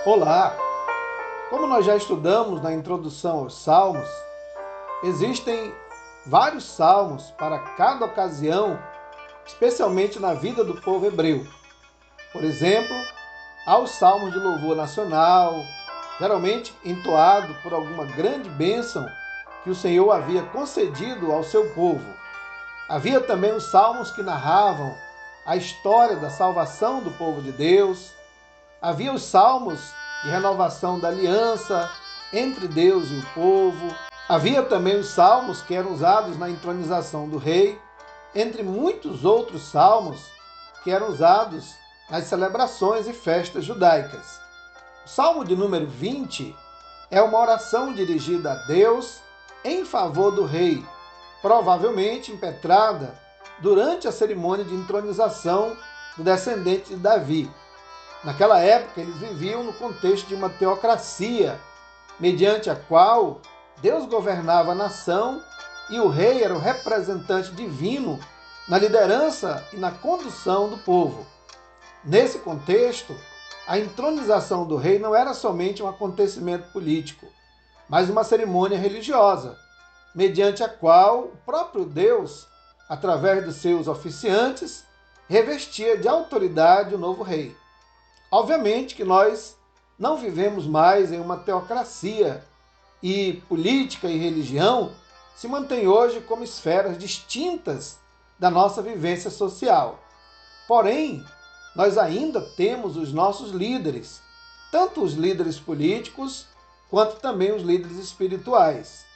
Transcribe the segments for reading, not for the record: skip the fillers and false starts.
Olá! Como nós já estudamos na introdução aos Salmos, existem vários salmos para cada ocasião, especialmente na vida do povo hebreu. Por exemplo, há os salmos de louvor nacional, geralmente entoado por alguma grande bênção que o Senhor havia concedido ao seu povo. Havia também os salmos que narravam a história da salvação do povo de Deus. Havia os salmos de renovação da aliança entre Deus e o povo. Havia também os salmos que eram usados na entronização do rei, entre muitos outros salmos que eram usados nas celebrações e festas judaicas. O salmo de número 20 é uma oração dirigida a Deus em favor do rei, provavelmente impetrada durante a cerimônia de entronização do descendente de Davi. Naquela época, eles viviam no contexto de uma teocracia, mediante a qual Deus governava a nação e o rei era o representante divino na liderança e na condução do povo. Nesse contexto, a entronização do rei não era somente um acontecimento político, mas uma cerimônia religiosa, mediante a qual o próprio Deus, através dos seus oficiantes, revestia de autoridade o novo rei. Obviamente que nós não vivemos mais em uma teocracia e política e religião se mantêm hoje como esferas distintas da nossa vivência social. Porém, nós ainda temos os nossos líderes, tanto os líderes políticos quanto também os líderes espirituais,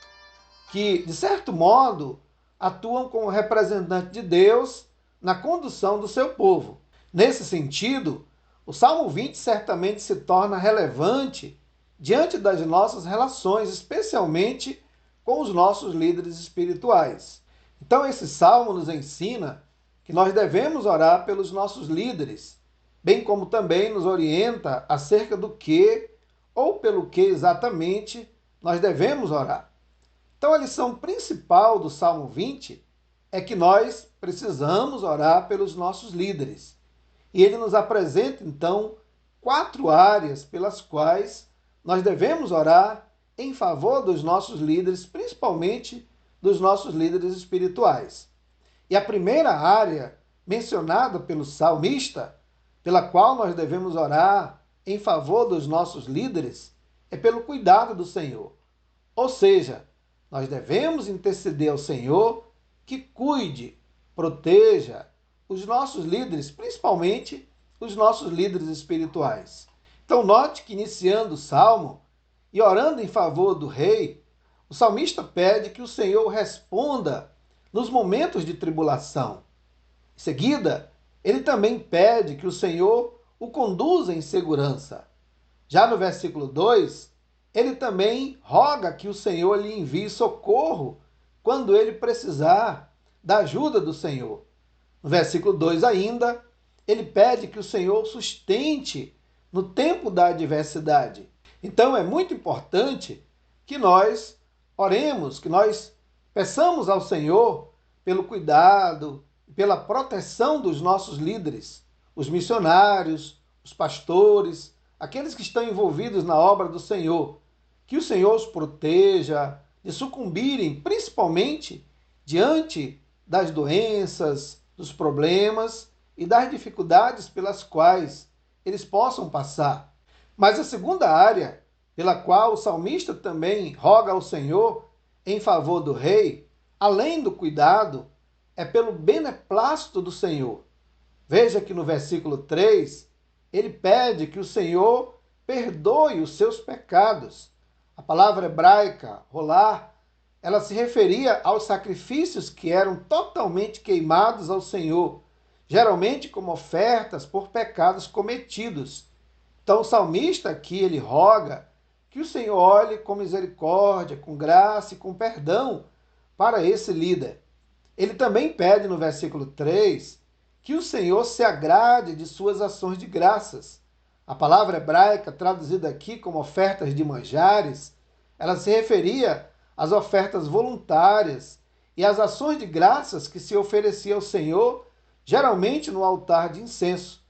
que, de certo modo, atuam como representante de Deus na condução do seu povo. Nesse sentido, o Salmo 20 certamente se torna relevante diante das nossas relações, especialmente com os nossos líderes espirituais. Então, esse salmo nos ensina que nós devemos orar pelos nossos líderes, bem como também nos orienta acerca do que ou pelo que exatamente nós devemos orar. Então, a lição principal do Salmo 20 é que nós precisamos orar pelos nossos líderes. E ele nos apresenta, então, 4 áreas pelas quais nós devemos orar em favor dos nossos líderes, principalmente dos nossos líderes espirituais. E a primeira área mencionada pelo salmista, pela qual nós devemos orar em favor dos nossos líderes, é pelo cuidado do Senhor. Ou seja, nós devemos interceder ao Senhor que cuide, proteja os nossos líderes, principalmente os nossos líderes espirituais. Então, note que iniciando o salmo e orando em favor do rei, o salmista pede que o Senhor responda nos momentos de tribulação. Em seguida, ele também pede que o Senhor o conduza em segurança. Já no versículo 2, ele também roga que o Senhor lhe envie socorro quando ele precisar da ajuda do Senhor. No versículo 2 ainda, ele pede que o Senhor sustente no tempo da adversidade. Então é muito importante que nós oremos, que nós peçamos ao Senhor pelo cuidado, pela proteção dos nossos líderes, os missionários, os pastores, aqueles que estão envolvidos na obra do Senhor, que o Senhor os proteja de sucumbirem, principalmente diante das doenças, dos problemas e das dificuldades pelas quais eles possam passar. Mas a segunda área, pela qual o salmista também roga ao Senhor em favor do rei, além do cuidado, é pelo beneplácito do Senhor. Veja que no versículo 3, ele pede que o Senhor perdoe os seus pecados. A palavra hebraica, rolar, ela se referia aos sacrifícios que eram totalmente queimados ao Senhor, geralmente como ofertas por pecados cometidos. Então o salmista aqui, ele roga que o Senhor olhe com misericórdia, com graça e com perdão para esse líder. Ele também pede no versículo 3 que o Senhor se agrade de suas ações de graças. A palavra hebraica, traduzida aqui como ofertas de manjares, ela se referia às ofertas voluntárias e às ações de graças que se oferecia ao Senhor, geralmente no altar de incenso.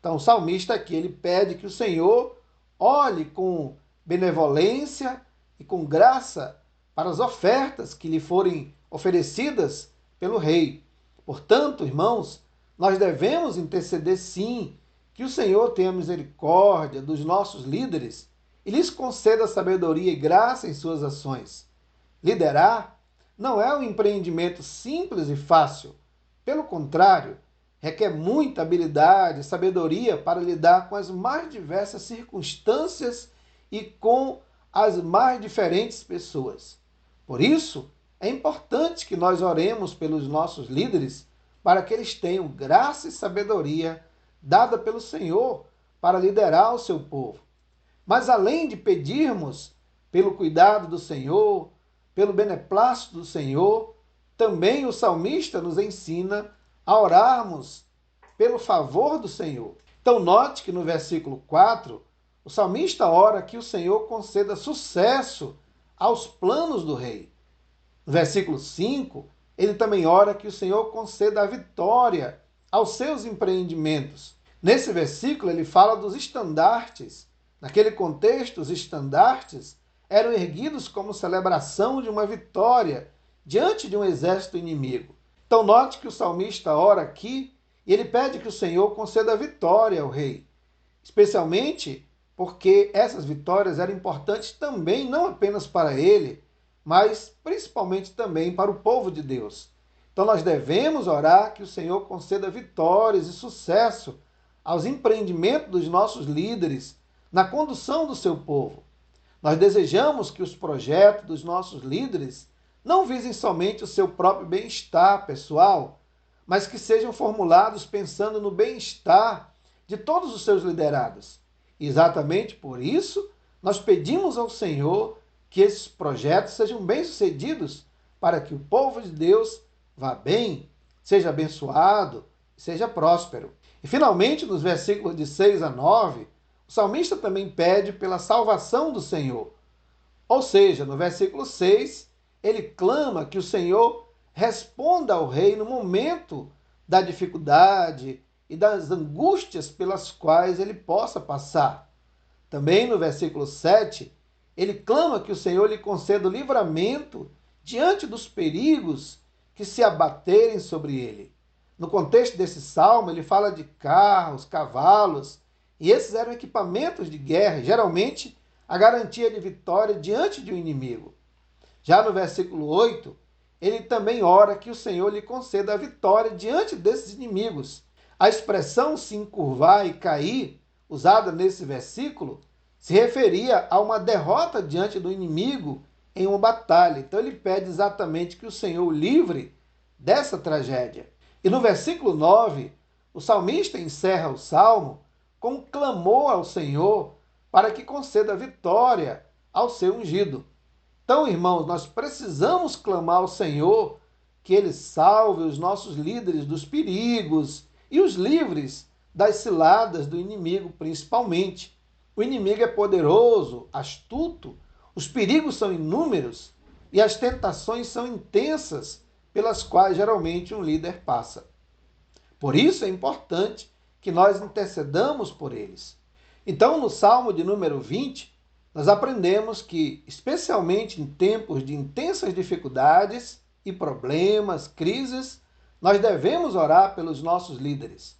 Então o salmista aqui, ele pede que o Senhor olhe com benevolência e com graça para as ofertas que lhe forem oferecidas pelo rei. Portanto, irmãos, nós devemos interceder sim, que o Senhor tenha misericórdia dos nossos líderes e lhes conceda sabedoria e graça em suas ações. Liderar não é um empreendimento simples e fácil. Pelo contrário, requer muita habilidade e sabedoria para lidar com as mais diversas circunstâncias e com as mais diferentes pessoas. Por isso, é importante que nós oremos pelos nossos líderes para que eles tenham graça e sabedoria dada pelo Senhor para liderar o seu povo. Mas além de pedirmos pelo cuidado do Senhor, pelo beneplácito do Senhor, também o salmista nos ensina a orarmos pelo favor do Senhor. Então note que no versículo 4, o salmista ora que o Senhor conceda sucesso aos planos do rei. No versículo 5, ele também ora que o Senhor conceda a vitória aos seus empreendimentos. Nesse versículo ele fala dos estandartes. Naquele contexto, os estandartes eram erguidos como celebração de uma vitória diante de um exército inimigo. Então note que o salmista ora aqui e ele pede que o Senhor conceda a vitória ao rei, especialmente porque essas vitórias eram importantes também, não apenas para ele, mas principalmente também para o povo de Deus. Então nós devemos orar que o Senhor conceda vitórias e sucesso aos empreendimentos dos nossos líderes na condução do seu povo. Nós desejamos que os projetos dos nossos líderes não visem somente o seu próprio bem-estar pessoal, mas que sejam formulados pensando no bem-estar de todos os seus liderados. E exatamente por isso, nós pedimos ao Senhor que esses projetos sejam bem-sucedidos, para que o povo de Deus vá bem, seja abençoado, seja próspero. E finalmente, nos versículos de 6 a 9, o salmista também pede pela salvação do Senhor. Ou seja, no versículo 6, ele clama que o Senhor responda ao rei no momento da dificuldade e das angústias pelas quais ele possa passar. Também no versículo 7, ele clama que o Senhor lhe conceda o livramento diante dos perigos que se abaterem sobre ele. No contexto desse salmo, ele fala de carros, cavalos, e esses eram equipamentos de guerra, geralmente a garantia de vitória diante de um inimigo. Já no versículo 8, ele também ora que o Senhor lhe conceda a vitória diante desses inimigos. A expressão se encurvar e cair, usada nesse versículo, se referia a uma derrota diante do inimigo em uma batalha. Então ele pede exatamente que o Senhor o livre dessa tragédia. E no versículo 9, o salmista encerra o salmo com um clamor ao Senhor para que conceda vitória ao seu ungido. Então, irmãos, nós precisamos clamar ao Senhor que Ele salve os nossos líderes dos perigos e os livres das ciladas do inimigo, principalmente. O inimigo é poderoso, astuto, os perigos são inúmeros e as tentações são intensas pelas quais geralmente um líder passa. Por isso é importante que nós intercedamos por eles. Então, no Salmo de número 20, nós aprendemos que, especialmente em tempos de intensas dificuldades e problemas, crises, nós devemos orar pelos nossos líderes.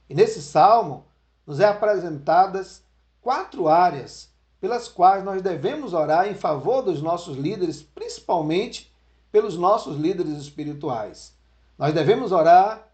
E nesse salmo nos é apresentadas 4 áreas pelas quais nós devemos orar em favor dos nossos líderes, principalmente pelos nossos líderes espirituais. Nós devemos orar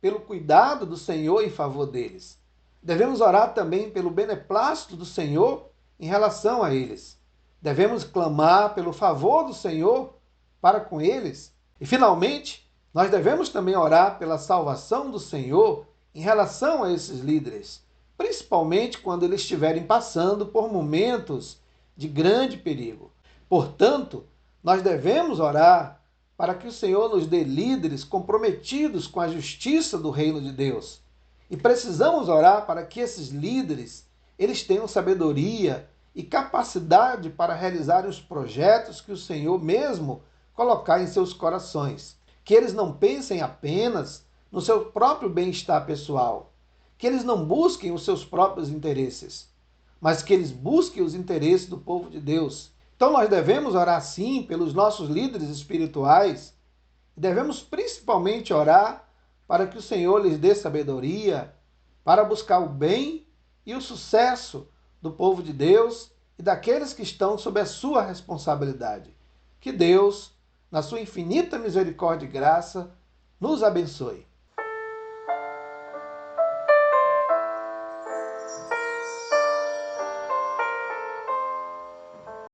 pelo cuidado do Senhor em favor deles. Devemos orar também pelo beneplácito do Senhor em relação a eles. Devemos clamar pelo favor do Senhor para com eles. E, finalmente, nós devemos também orar pela salvação do Senhor em relação a esses líderes, principalmente quando eles estiverem passando por momentos de grande perigo. Portanto, nós devemos orar para que o Senhor nos dê líderes comprometidos com a justiça do reino de Deus. E precisamos orar para que esses líderes eles tenham sabedoria e capacidade para realizar os projetos que o Senhor mesmo colocar em seus corações. Que eles não pensem apenas no seu próprio bem-estar pessoal, que eles não busquem os seus próprios interesses, mas que eles busquem os interesses do povo de Deus. Então nós devemos orar sim pelos nossos líderes espirituais e devemos principalmente orar para que o Senhor lhes dê sabedoria para buscar o bem e o sucesso do povo de Deus e daqueles que estão sob a sua responsabilidade. Que Deus, na sua infinita misericórdia e graça, nos abençoe.